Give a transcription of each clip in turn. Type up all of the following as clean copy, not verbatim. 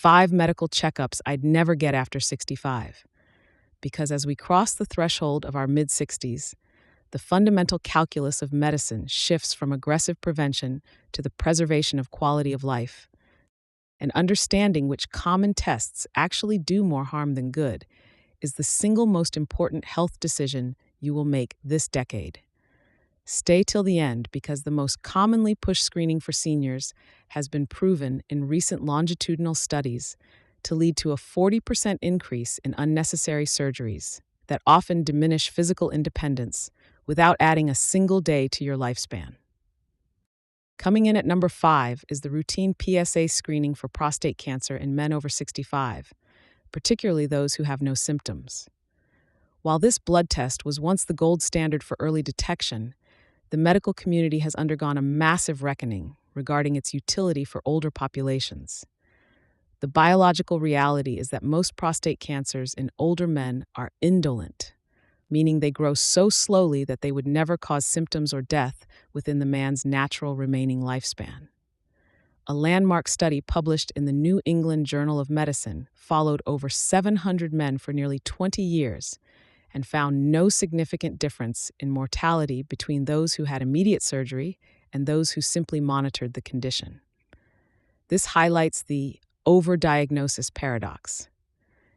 5 medical checkups I'd never get after 65. Because as we cross the threshold of our mid 60s, the fundamental calculus of medicine shifts from aggressive prevention to the preservation of quality of life, and understanding which common tests actually do more harm than good is the single most important health decision you will make this decade. Stay till the end because the most commonly pushed screening for seniors has been proven in recent longitudinal studies to lead to a 40% increase in unnecessary surgeries that often diminish physical independence without adding a single day to your lifespan. Coming in at number 5 is the routine PSA screening for prostate cancer in men over 65, particularly those who have no symptoms. While this blood test was once the gold standard for early detection, the medical community has undergone a massive reckoning regarding its utility for older populations. The biological reality is that most prostate cancers in older men are indolent, meaning they grow so slowly that they would never cause symptoms or death within the man's natural remaining lifespan. A landmark study published in the New England Journal of Medicine followed over 700 men for nearly 20 years and found no significant difference in mortality between those who had immediate surgery and those who simply monitored the condition. This highlights the overdiagnosis paradox,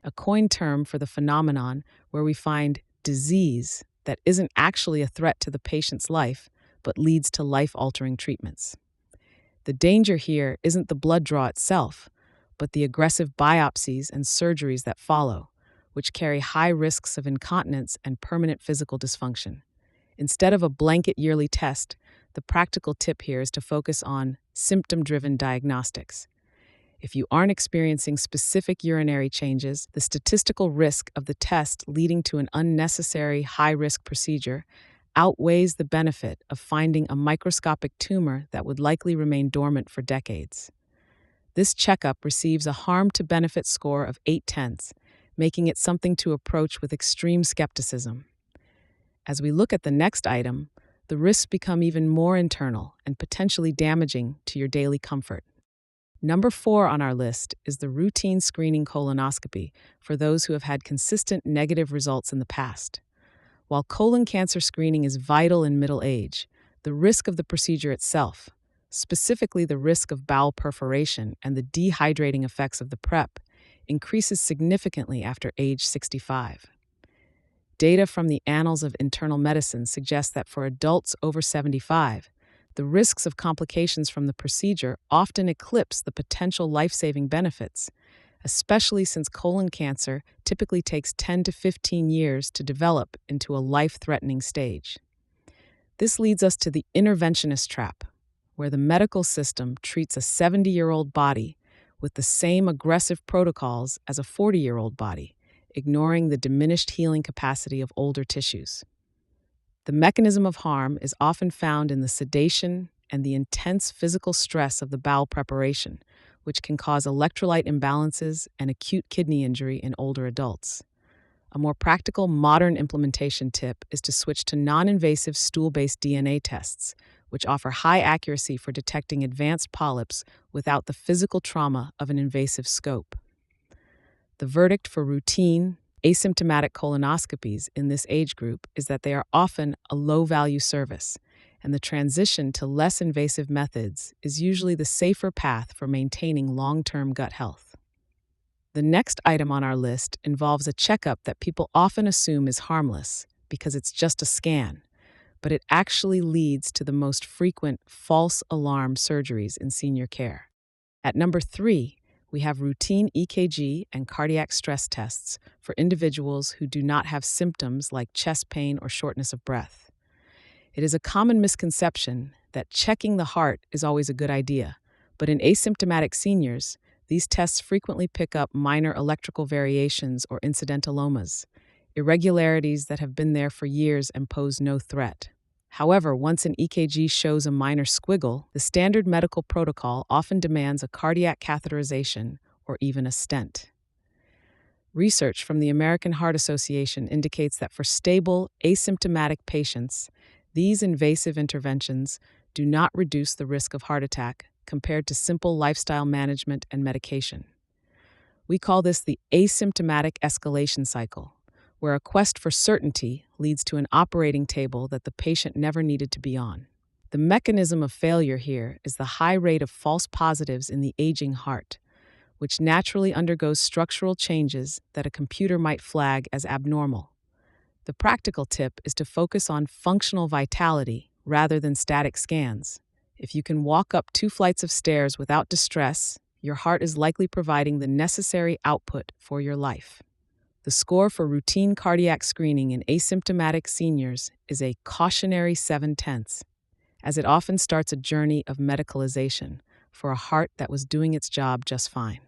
a coined term for the phenomenon where we find disease that isn't actually a threat to the patient's life, but leads to life-altering treatments. The danger here isn't the blood draw itself, but the aggressive biopsies and surgeries that follow, which carry high risks of incontinence and permanent physical dysfunction. Instead of a blanket yearly test, the practical tip here is to focus on symptom-driven diagnostics. If you aren't experiencing specific urinary changes, the statistical risk of the test leading to an unnecessary high-risk procedure outweighs the benefit of finding a microscopic tumor that would likely remain dormant for decades. This checkup receives a harm-to-benefit score of 0.8, making it something to approach with extreme skepticism. As we look at the next item, the risks become even more internal and potentially damaging to your daily comfort. Number 4 on our list is the routine screening colonoscopy for those who have had consistent negative results in the past. While colon cancer screening is vital in middle age, the risk of the procedure itself, specifically the risk of bowel perforation and the dehydrating effects of the prep, increases significantly after age 65. Data from the Annals of Internal Medicine suggests that for adults over 75, the risks of complications from the procedure often eclipse the potential life-saving benefits, especially since colon cancer typically takes 10 to 15 years to develop into a life-threatening stage. This leads us to the interventionist trap, where the medical system treats a 70-year-old body with the same aggressive protocols as a 40-year-old body, ignoring the diminished healing capacity of older tissues. The mechanism of harm is often found in the sedation and the intense physical stress of the bowel preparation, which can cause electrolyte imbalances and acute kidney injury in older adults. A more practical modern implementation tip is to switch to non-invasive stool-based DNA tests, which offer high accuracy for detecting advanced polyps without the physical trauma of an invasive scope. The verdict for routine, asymptomatic colonoscopies in this age group is that they are often a low-value service, and the transition to less invasive methods is usually the safer path for maintaining long-term gut health. The next item on our list involves a checkup that people often assume is harmless because it's just a scan, but it actually leads to the most frequent false alarm surgeries in senior care. At number 3, we have routine EKG and cardiac stress tests for individuals who do not have symptoms like chest pain or shortness of breath. It is a common misconception that checking the heart is always a good idea, but in asymptomatic seniors, these tests frequently pick up minor electrical variations or incidentalomas, irregularities that have been there for years and pose no threat. However, once an EKG shows a minor squiggle, the standard medical protocol often demands a cardiac catheterization or even a stent. Research from the American Heart Association indicates that for stable, asymptomatic patients, these invasive interventions do not reduce the risk of heart attack compared to simple lifestyle management and medication. We call this the asymptomatic escalation cycle, where a quest for certainty leads to an operating table that the patient never needed to be on. The mechanism of failure here is the high rate of false positives in the aging heart, which naturally undergoes structural changes that a computer might flag as abnormal. The practical tip is to focus on functional vitality rather than static scans. If you can walk up 2 flights of stairs without distress, your heart is likely providing the necessary output for your life. The score for routine cardiac screening in asymptomatic seniors is a cautionary 7/10, as it often starts a journey of medicalization for a heart that was doing its job just fine.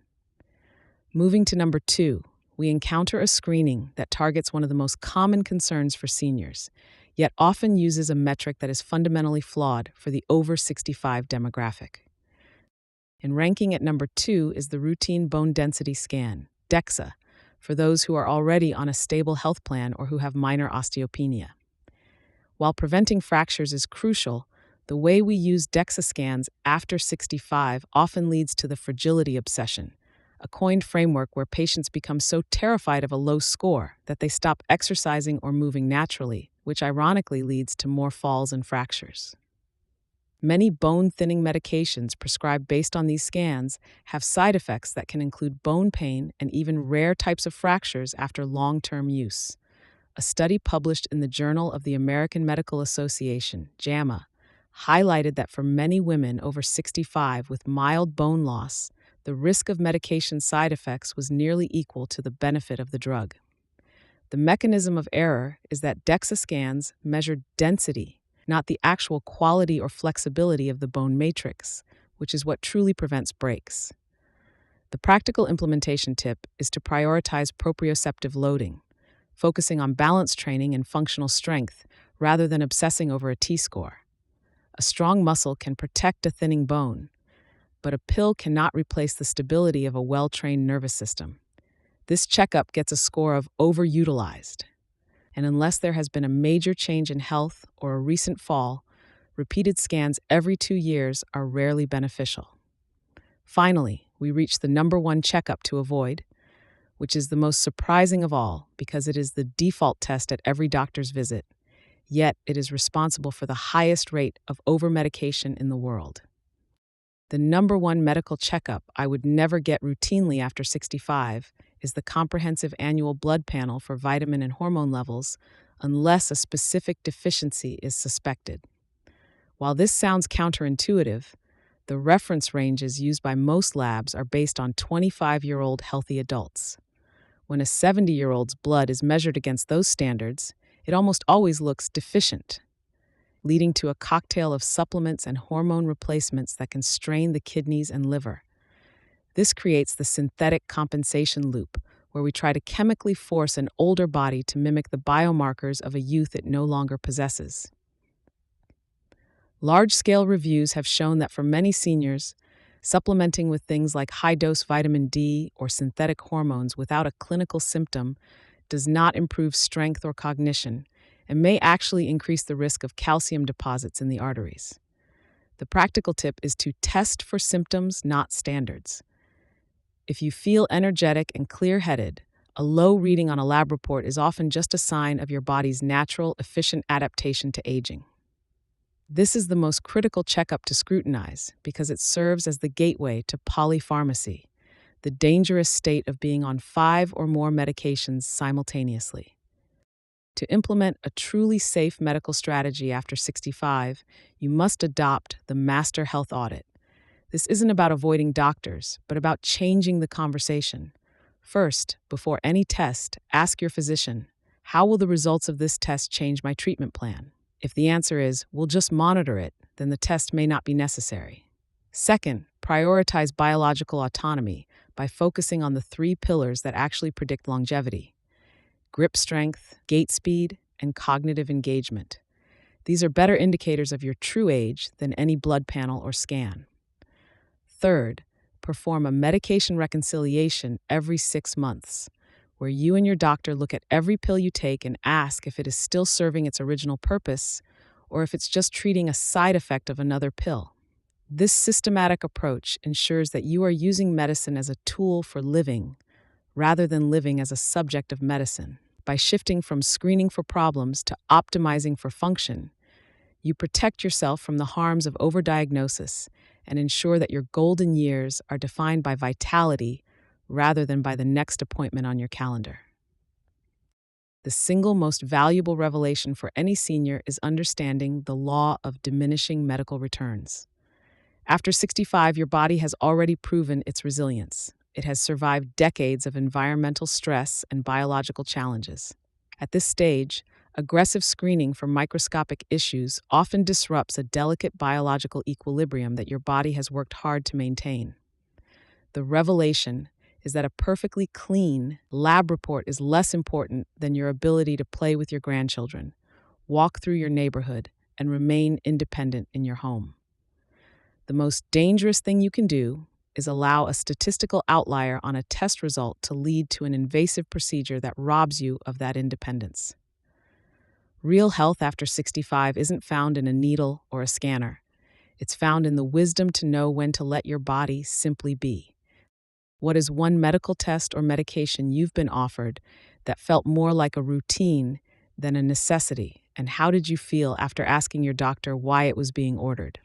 Moving to number 2, we encounter a screening that targets one of the most common concerns for seniors, yet often uses a metric that is fundamentally flawed for the over 65 demographic. And ranking at number 2 is the routine bone density scan, DEXA, for those who are already on a stable health plan or who have minor osteopenia. While preventing fractures is crucial, the way we use DEXA scans after 65 often leads to the fragility obsession, a coined framework where patients become so terrified of a low score that they stop exercising or moving naturally, which ironically leads to more falls and fractures. Many bone-thinning medications prescribed based on these scans have side effects that can include bone pain and even rare types of fractures after long-term use. A study published in the Journal of the American Medical Association, JAMA, highlighted that for many women over 65 with mild bone loss, the risk of medication side effects was nearly equal to the benefit of the drug. The mechanism of error is that DEXA scans measure density, not the actual quality or flexibility of the bone matrix, which is what truly prevents breaks. The practical implementation tip is to prioritize proprioceptive loading, focusing on balance training and functional strength rather than obsessing over a T-score. A strong muscle can protect a thinning bone, but a pill cannot replace the stability of a well-trained nervous system. This checkup gets a score of overutilized, and unless there has been a major change in health or a recent fall, repeated scans every 2 years are rarely beneficial. Finally, we reach the number 1 checkup to avoid, which is the most surprising of all because it is the default test at every doctor's visit, yet it is responsible for the highest rate of overmedication in the world. The number 1 medical checkup I would never get routinely after 65 is the comprehensive annual blood panel for vitamin and hormone levels, unless a specific deficiency is suspected. While this sounds counterintuitive, the reference ranges used by most labs are based on 25-year-old healthy adults. When a 70-year-old's blood is measured against those standards, it almost always looks deficient, leading to a cocktail of supplements and hormone replacements that can strain the kidneys and liver. This creates the synthetic compensation loop, where we try to chemically force an older body to mimic the biomarkers of a youth it no longer possesses. Large-scale reviews have shown that for many seniors, supplementing with things like high-dose vitamin D or synthetic hormones without a clinical symptom does not improve strength or cognition, and may actually increase the risk of calcium deposits in the arteries. The practical tip is to test for symptoms, not standards. If you feel energetic and clear-headed, a low reading on a lab report is often just a sign of your body's natural, efficient adaptation to aging. This is the most critical checkup to scrutinize because it serves as the gateway to polypharmacy, the dangerous state of being on 5 or more medications simultaneously. To implement a truly safe medical strategy after 65, you must adopt the Master Health Audit. This isn't about avoiding doctors, but about changing the conversation. First, before any test, ask your physician, how will the results of this test change my treatment plan? If the answer is, we'll just monitor it, then the test may not be necessary. Second, prioritize biological autonomy by focusing on the 3 pillars that actually predict longevity: grip strength, gait speed, and cognitive engagement. These are better indicators of your true age than any blood panel or scan. Third, perform a medication reconciliation every 6 months, where you and your doctor look at every pill you take and ask if it is still serving its original purpose or if it's just treating a side effect of another pill. This systematic approach ensures that you are using medicine as a tool for living, rather than living as a subject of medicine. By shifting from screening for problems to optimizing for function, you protect yourself from the harms of overdiagnosis and ensure that your golden years are defined by vitality rather than by the next appointment on your calendar. The single most valuable revelation for any senior is understanding the law of diminishing medical returns. After 65, your body has already proven its resilience. It has survived decades of environmental stress and biological challenges. At this stage, aggressive screening for microscopic issues often disrupts a delicate biological equilibrium that your body has worked hard to maintain. The revelation is that a perfectly clean lab report is less important than your ability to play with your grandchildren, walk through your neighborhood, and remain independent in your home. The most dangerous thing you can do is allow a statistical outlier on a test result to lead to an invasive procedure that robs you of that independence. Real health after 65 isn't found in a needle or a scanner. It's found in the wisdom to know when to let your body simply be. What is one medical test or medication you've been offered that felt more like a routine than a necessity? And how did you feel after asking your doctor why it was being ordered?